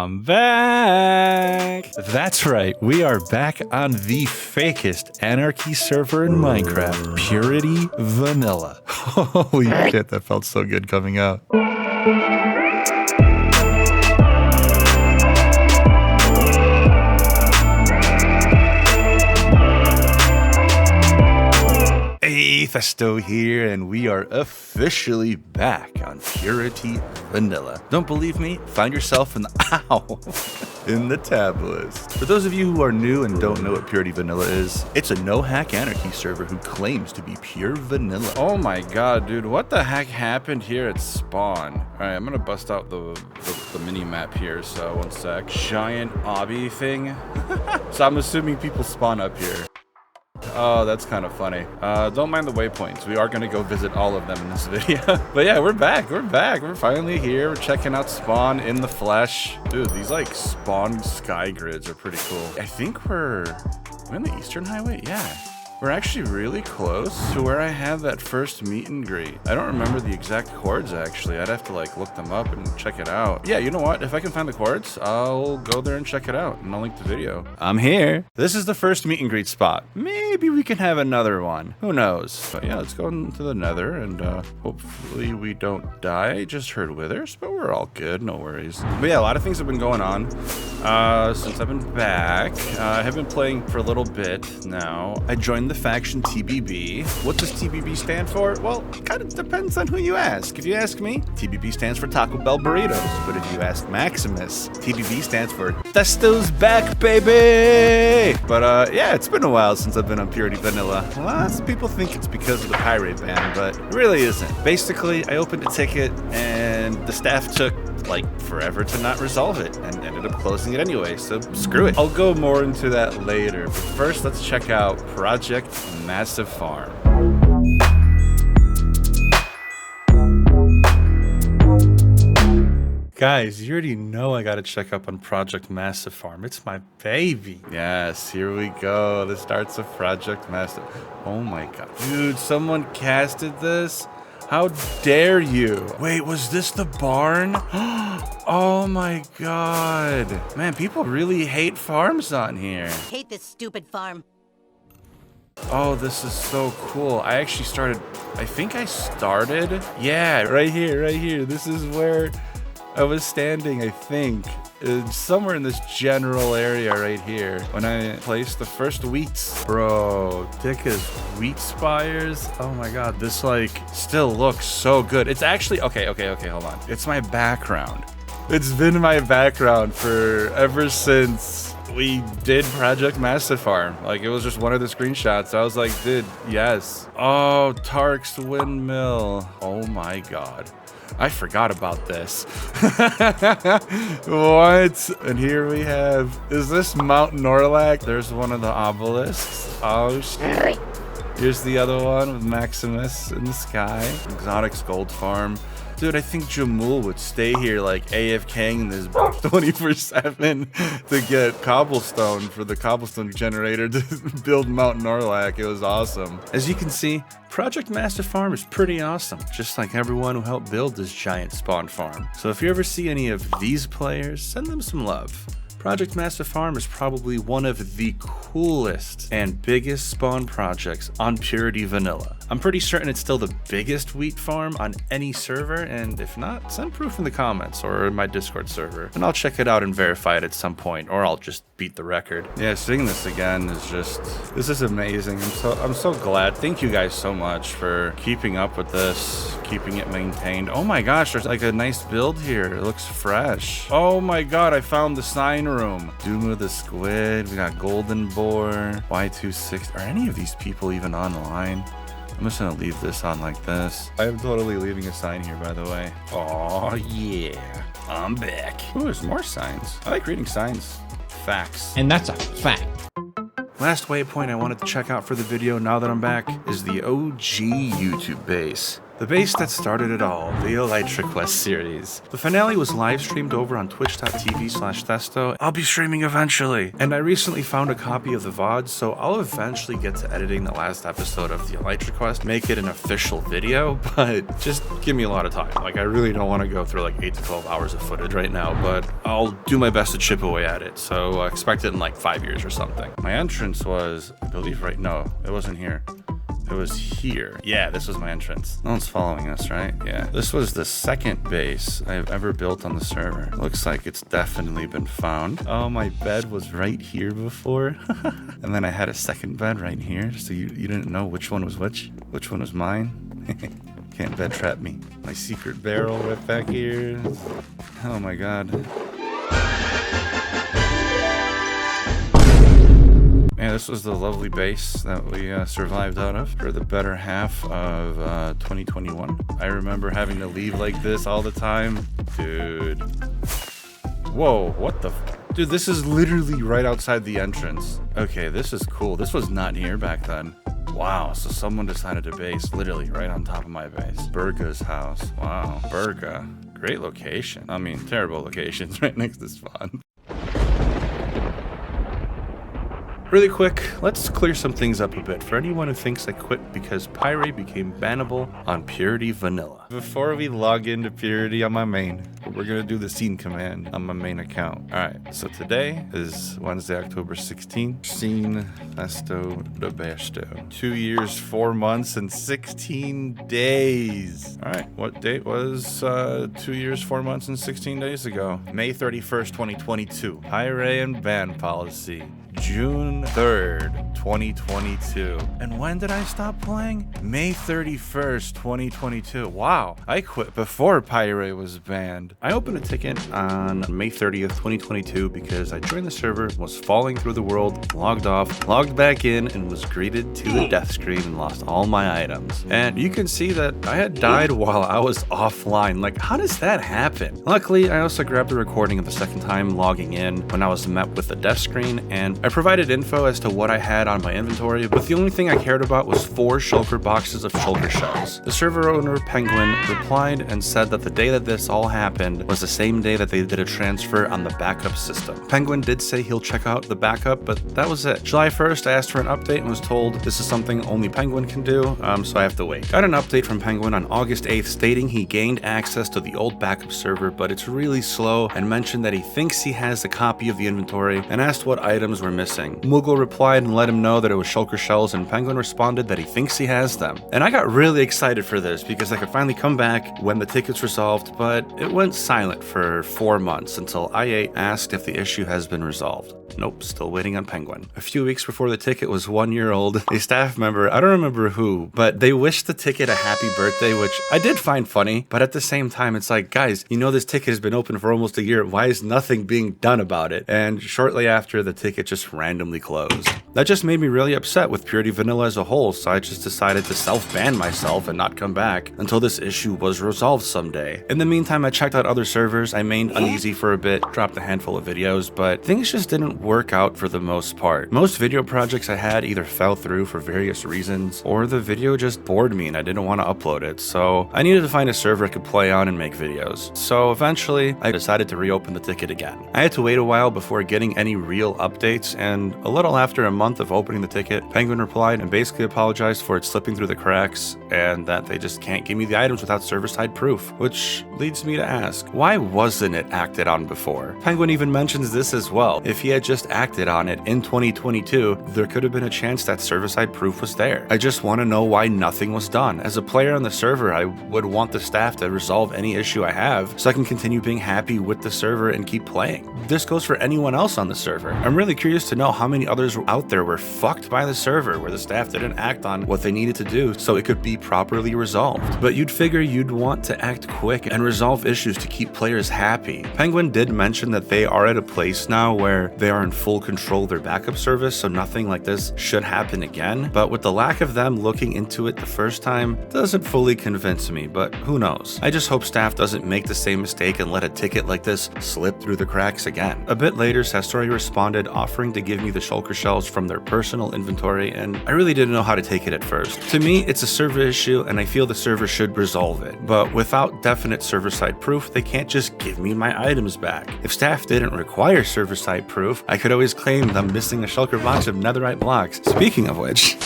I'm back. That's right. We are back on the fakest Anarchy server in Minecraft, PurityVanilla. Holy shit, that felt so good coming out. Eyyyyy Thesto here, and we are officially back on PurityVanilla. Don't believe me? Find yourself in the in the tab list. For those of you who are new and don't know what PurityVanilla is, it's a no-hack anarchy server who claims to be pure vanilla. Oh my god, dude, what the heck happened here at spawn? All right, I'm gonna bust out the mini map here. So one sec. Giant obby thing. So I'm assuming people spawn up here. Oh, that's kind of funny. Don't mind the waypoints. We are going to go visit all of them in this video. But yeah, we're back. We're finally here. We're checking out spawn in the flesh. Dude, these like spawn sky grids are pretty cool. I think we're in the Eastern Highway. Yeah. We're actually really close to where I had that first meet and greet. I don't remember the exact chords, actually. I'd have to like look them up and check it out. Yeah, you know what? If I can find the chords, I'll go there and check it out, and I'll link the video. I'm here. This is the first meet and greet spot. Maybe we can have another one. Who knows? But yeah, let's go into the nether, and hopefully we don't die. Just heard withers, but we're all good. No worries. But yeah, a lot of things have been going on since I've been back. I have been playing for a little bit now. I joined the faction TBB. What does TBB stand for? Well, it kind of depends on who you ask. If you ask me, TBB stands for Taco Bell Burritos. But if you ask Maximus, TBB stands for Thesto's back, baby! But yeah, it's been a while since I've been on PurityVanilla. Lots of people think it's because of the pirate ban, but it really isn't. Basically, I opened a ticket and the staff took like forever to not resolve it and ended up closing it anyway, so screw it. I'll go more into that later, but first let's check out Project Massive Farm. Guys, you already know I gotta check up on Project Massive Farm. It's my baby. Yes, here we go. The starts of Project Massive. Oh my god. Dude, someone casted this? How dare you? Wait, was this the barn? Oh my god. Man, people really hate farms on here. Hate this stupid farm. Oh, this is so cool. I actually started, I think I started. Yeah, right here. This is where I was standing, I think. Somewhere in this general area right here when I placed the first wheats. Bro, thick as wheat spires. Oh my god, this like still looks so good. It's actually, okay, hold on. It's my background. It's been my background for ever since we did Project Massive Farm. Like, it was just one of the screenshots. I was like, dude, yes. Oh, Tark's windmill. Oh my god. I forgot about this. What? And here we have, is this Mount Norlac? There's one of the obelisks. Oh, shit. Here's the other one with Maximus in the sky. Exotics Gold Farm. Dude, I think Jamul would stay here like AFKing this 24/7 to get cobblestone for the cobblestone generator to build Mount Norlac. It was awesome. As you can see, Project Massive Farm is pretty awesome, just like everyone who helped build this giant spawn farm. So if you ever see any of these players, send them some love. Project Massive Farm is probably one of the coolest and biggest spawn projects on PurityVanilla. I'm pretty certain it's still the biggest wheat farm on any server, and if not, send proof in the comments or in my Discord server, and I'll check it out and verify it at some point, or I'll just beat the record. Yeah, seeing this again is just, this is amazing. I'm so glad. Thank you guys so much for keeping up with this, keeping it maintained. Oh my gosh, there's like a nice build here. It looks fresh. Oh my god, I found the sign room. Duma the squid, we got Golden Boar, Y26. Are any of these people even online? I'm just gonna leave this on like this. I am totally leaving a sign here, by the way. Oh yeah, I'm back. Ooh, there's more signs. I like reading signs. Facts. And that's a fact. Last waypoint I wanted to check out for the video now that I'm back is the OG YouTube base. The base that started it all, the Eyyyyy Quest series. The finale was live streamed over on twitch.tv/Thesto. I'll be streaming eventually. And I recently found a copy of the VOD, so I'll eventually get to editing the last episode of the Eyyyyy Quest, make it an official video, but just give me a lot of time. Like, I really don't want to go through like 8 to 12 hours of footage right now, but I'll do my best to chip away at it. So expect it in like 5 years or something. My entrance was, I believe no, it wasn't here. It was here. Yeah, this was my entrance. No one's following us, right? Yeah. This was the second base I've ever built on the server. Looks like it's definitely been found. Oh, my bed was right here before. And then I had a second bed right here. So you didn't know which one was which one was mine. Can't bed trap me. My secret barrel right back here. Oh my God. Yeah, this was the lovely base that we survived out of for the better half of 2021. I remember having to leave like this all the time. Dude. Whoa, what the Dude, this is literally right outside the entrance. Okay, this is cool. This was not here back then. Wow, so someone decided to base literally right on top of my base. Burga's house. Wow, Burga. Great location. I mean, terrible locations right next to spawn. Really quick, let's clear some things up a bit for anyone who thinks I quit because Pyre became bannable on PurityVanilla. Before we log into Purity on my main, we're gonna do the scene command on my main account. Alright, so today is Wednesday, October 16th. Scene Thesto de Besto. 2 years, 4 months, and 16 days. Alright, what date was 2 years, 4 months, and 16 days ago? May 31st, 2022. Pyre and ban policy. June 3rd, 2022. And when did I stop playing? May 31st, 2022. Wow, I quit before Pyre was banned. I opened a ticket on May 30th, 2022 because I joined the server, was falling through the world, logged off, logged back in, and was greeted to the death screen and lost all my items. And you can see that I had died while I was offline. Like, how does that happen? Luckily, I also grabbed a recording of the second time logging in when I was met with the death screen, and I provided info as to what I had on my inventory, but the only thing I cared about was 4 shulker boxes of shulker shells. The server owner, Penguin, replied and said that the day that this all happened was the same day that they did a transfer on the backup system. Penguin did say he'll check out the backup, but that was it. July 1st, I asked for an update and was told this is something only Penguin can do, so I have to wait. Got an update from Penguin on August 8th stating he gained access to the old backup server, but it's really slow, and mentioned that he thinks he has a copy of the inventory and asked what items were missing. Moogle replied and let him know that it was shulker shells, and Penguin responded that he thinks he has them. And I got really excited for this because I could finally come back when the ticket's resolved, but it went silent for 4 months until IA asked if the issue has been resolved. Nope, still waiting on Penguin. A few weeks before the ticket was 1 year old, a staff member, I don't remember who, but they wished the ticket a happy birthday, which I did find funny, but at the same time, it's like, guys, you know this ticket has been open for almost a year. Why is nothing being done about it? And shortly after, the ticket just randomly closed. That just made me really upset with PurityVanilla as a whole, so I just decided to self-ban myself and not come back until this issue was resolved someday. In the meantime, I checked out other servers, I mained Uneasy for a bit, dropped a handful of videos, but things just didn't work out for the most part. Most video projects I had either fell through for various reasons, or the video just bored me and I didn't want to upload it, so I needed to find a server I could play on and make videos. So eventually, I decided to reopen the ticket again. I had to wait a while before getting any real updates, and a little after a month of opening the ticket, Penguin replied and basically apologized for it slipping through the cracks, and that they just can't give me the items without server-side proof, which leads me to ask, why wasn't it acted on before? Penguin even mentions this as well. If he had just acted on it in 2022, there could have been a chance that server-side proof was there. I just want to know why nothing was done. As a player on the server, I would want the staff to resolve any issue I have so I can continue being happy with the server and keep playing. This goes for anyone else on the server. I'm really curious to know how many others out there were fucked by the server where the staff didn't act on what they needed to do so it could be properly resolved. But you'd figure you'd want to act quick and resolve issues to keep players happy. Penguin did mention that they are at a place now where they are in full control of their backup service, so nothing like this should happen again. But with the lack of them looking into it the first time, doesn't fully convince me, but who knows. I just hope staff doesn't make the same mistake and let a ticket like this slip through the cracks again. A bit later, Sasori responded offering to give me the shulker shells from their personal inventory, and I really didn't know how to take it at first. To me, it's a server issue and I feel the server should resolve it, but without definite server-side proof, they can't just give me my items back. If staff didn't require server-side proof, I could always claim them missing a shulker box of netherite blocks. Speaking of which,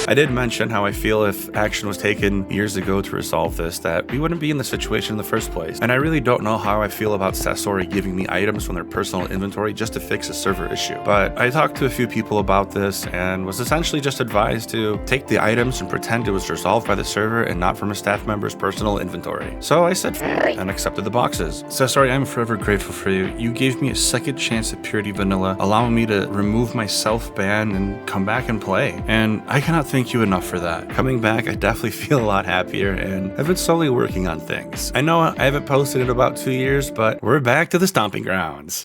I did mention how I feel if action was taken years ago to resolve this, that we wouldn't be in the situation in the first place. And I really don't know how I feel about Sasori giving me items from their personal inventory just to fix a server issue. But I talked to a few people about this and was essentially just advised to take the items and pretend it was resolved by the server and not from a staff member's personal inventory. So I said and accepted the boxes. Sasori, I'm forever grateful for you. You gave me a second chance at PurityVanilla, allowing me to remove my self-ban and come back and play. And I cannot thank you enough for that. Coming back, I definitely feel a lot happier and I've been slowly working on things. I know I haven't posted in about 2 years, but we're back to the stomping grounds.